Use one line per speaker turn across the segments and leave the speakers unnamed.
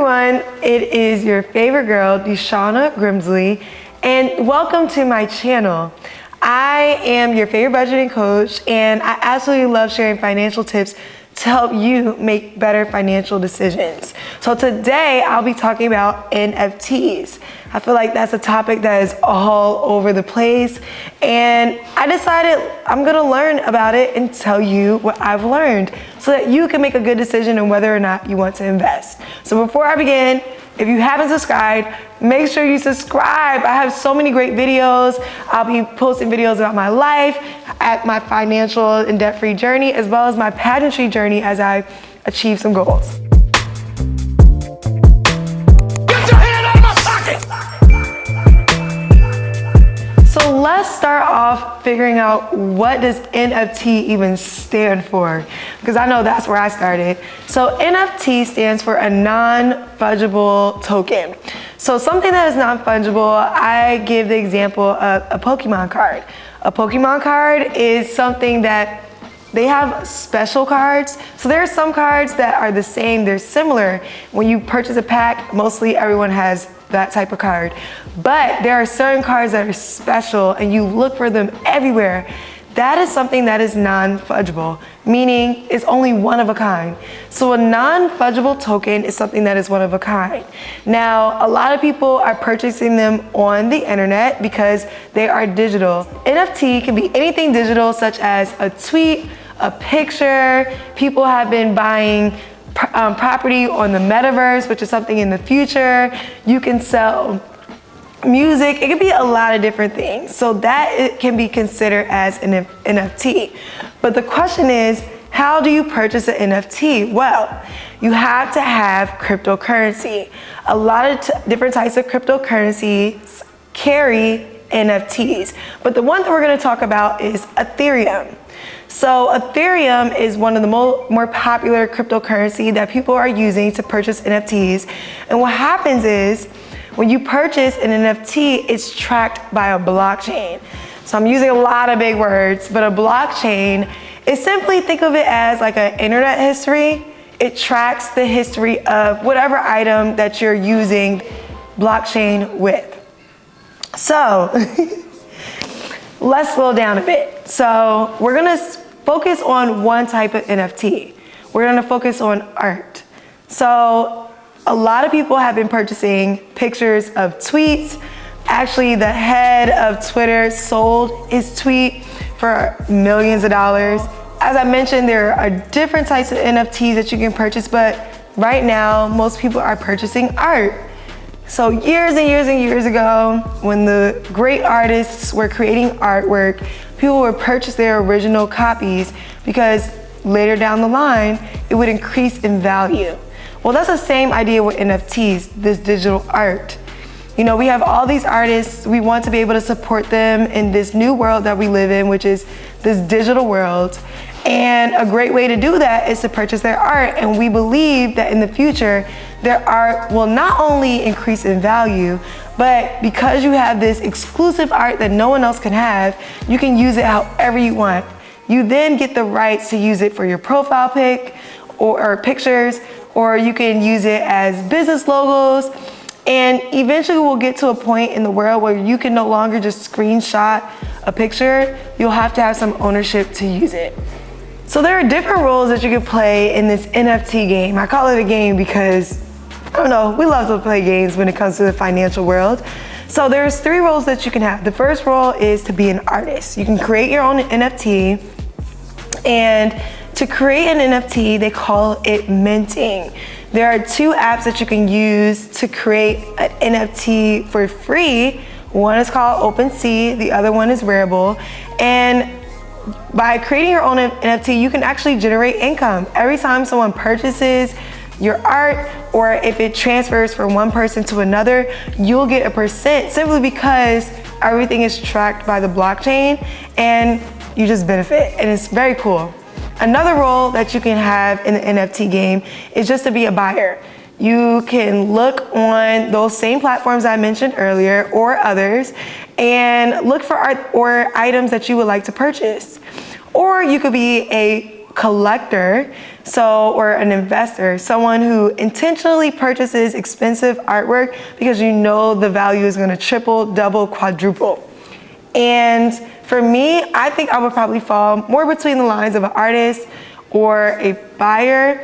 everyone, it is your favorite girl, DeShawna Grimsley, and welcome to my channel. I am your favorite budgeting coach, and I absolutely love sharing financial tips to help you make better financial decisions. So today I'll be talking about NFTs. I feel like that's a topic that is all over the place, and I decided I'm gonna learn about it and tell you what I've learned so that you can make a good decision on whether or not you want to invest. So before I begin, if you haven't subscribed, make sure you subscribe. I have so many great videos. I'll be posting videos about my life, at my financial and debt-free journey, as well as my pageantry journey as I achieve some goals.
Get your hand out of my pocket!
So let's start off figuring out, what does NFT even stand for? Because I know that's where I started. So NFT stands for a non-fungible token. So something that is non-fungible, I give the example of a Pokemon card. A Pokemon card is something that they have special cards. So there are some cards that are the same, they're similar. When you purchase a pack, mostly everyone has that type of card. But there are certain cards that are special and you look for them everywhere. That is something that is non-fungible, meaning it's only one of a kind. So a non-fungible token is something that is one of a kind. Now, a lot of people are purchasing them on the internet because they are digital. NFT can be anything digital, such as a tweet, a picture. People have been buying property on the metaverse, which is something in the future. You can sell music. It can be a lot of different things. So that it can be considered as an NFT. But the question is, how do you purchase an NFT? Well, you have to have cryptocurrency. A lot of different types of cryptocurrencies carry NFTs. But the one that we're going to talk about is Ethereum. So Ethereum is one of the more popular cryptocurrency that people are using to purchase NFTs. And what happens is, when you purchase an NFT, it's tracked by a blockchain. So I'm using a lot of big words, but a blockchain is simply, think of it as like an internet history. It tracks the history of whatever item that you're using blockchain with. So let's slow down a bit. So we're gonna focus on one type of NFT. We're gonna focus on art. So a lot of people have been purchasing pictures of tweets. Actually, the head of Twitter sold his tweet for millions of dollars. As I mentioned, there are different types of NFTs that you can purchase, but right now, most people are purchasing art. So years and years and years ago, when the great artists were creating artwork, people would purchase their original copies because later down the line, it would increase in value. Well, that's the same idea with NFTs, this digital art. You know, we have all these artists, we want to be able to support them in this new world that we live in, which is this digital world. And a great way to do that is to purchase their art. And we believe that in the future, their art will not only increase in value, but because you have this exclusive art that no one else can have, you can use it however you want. You then get the rights to use it for your profile pic or pictures, or you can use it as business logos. And eventually we'll get to a point in the world where you can no longer just screenshot a picture. You'll have to have some ownership to use it. So there are different roles that you can play in this NFT game. I call it a game because, I don't know, we love to play games when it comes to the financial world. So there's 3 roles that you can have. The first role is to be an artist. You can create your own NFT, and to create an NFT, they call it minting. There are 2 apps that you can use to create an NFT for free. One is called OpenSea, the other one is Rarible. And by creating your own NFT, you can actually generate income. Every time someone purchases your art, or if it transfers from one person to another, you'll get a percent simply because everything is tracked by the blockchain and you just benefit, and it's very cool. Another role that you can have in the NFT game is just to be a buyer. You can look on those same platforms I mentioned earlier or others and look for art or items that you would like to purchase. Or you could be a collector, or an investor, someone who intentionally purchases expensive artwork because you know the value is gonna triple, double, quadruple. And for me, I think I would probably fall more between the lines of an artist or a buyer.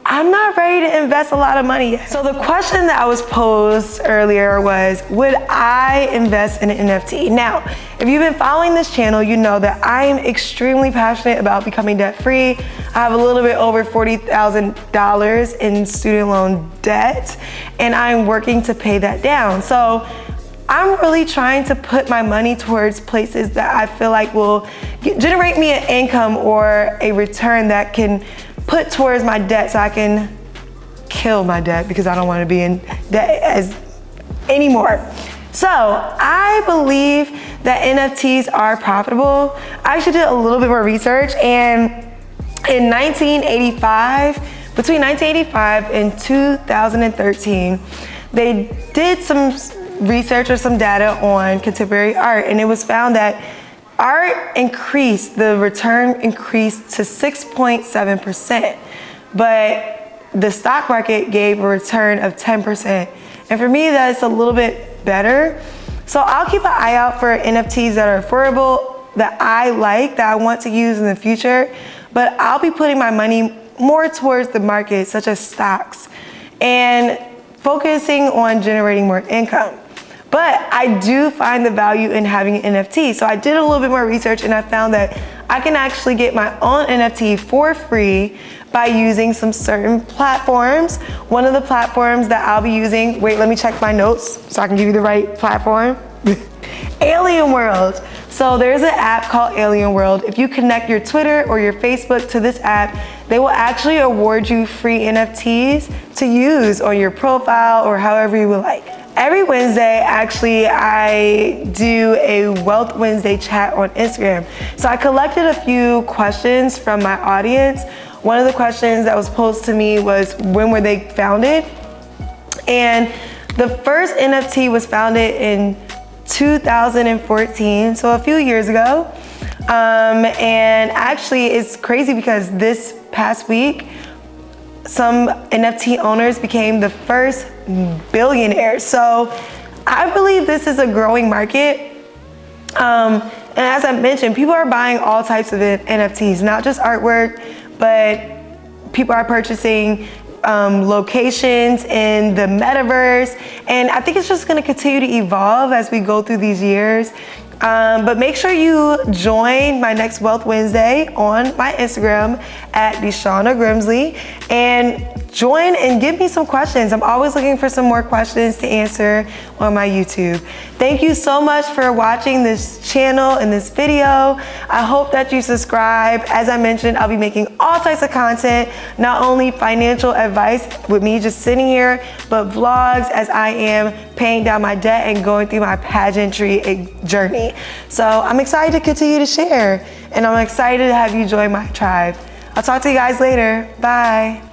I'm not ready to invest a lot of money yet. So the question that I was posed earlier was, would I invest in an NFT? Now, if you've been following this channel, you know that I am extremely passionate about becoming debt-free. I have a little bit over $40,000 in student loan debt, and I'm working to pay that down. So I'm really trying to put my money towards places that I feel like will generate me an income or a return that can put towards my debt so I can kill my debt, because I don't want to be in debt anymore. So I believe that NFTs are profitable. I actually did a little bit more research, and in 1985, between 1985 and 2013, they did some research or some data on contemporary art, and it was found that art increased, the return increased to 6.7%, but the stock market gave a return of 10%. And for me, that's a little bit better. So I'll keep an eye out for NFTs that are affordable, that I like, that I want to use in the future, but I'll be putting my money more towards the market, such as stocks, and focusing on generating more income. But I do find the value in having an NFT. So I did a little bit more research, and I found that I can actually get my own NFT for free by using some certain platforms. One of the platforms that I'll be using, wait, let me check my notes so I can give you the right platform. Alien World. So there's an app called Alien World. If you connect your Twitter or your Facebook to this app, they will actually award you free NFTs to use on your profile or however you would like. Every Wednesday, actually, I do a Wealth Wednesday chat on Instagram. So I collected a few questions from my audience. One of the questions that was posed to me was, when were they founded? And the first NFT was founded in 2014, so a few years ago. And actually, it's crazy because this past week, some NFT owners became the first billionaires. So I believe this is a growing market. And as I mentioned, people are buying all types of NFTs, not just artwork, but people are purchasing locations in the metaverse. And I think it's just gonna continue to evolve as we go through these years. But make sure you join my next Wealth Wednesday on my Instagram at DeShawna Grimsley, and join and give me some questions. I'm always looking for some more questions to answer on my YouTube. Thank you so much for watching this channel and this video. I hope that you subscribe. As I mentioned, I'll be making all types of content, not only financial advice with me just sitting here, but vlogs as I am paying down my debt and going through my pageantry journey. So I'm excited to continue to share, and I'm excited to have you join my tribe. I'll talk to you guys later. Bye.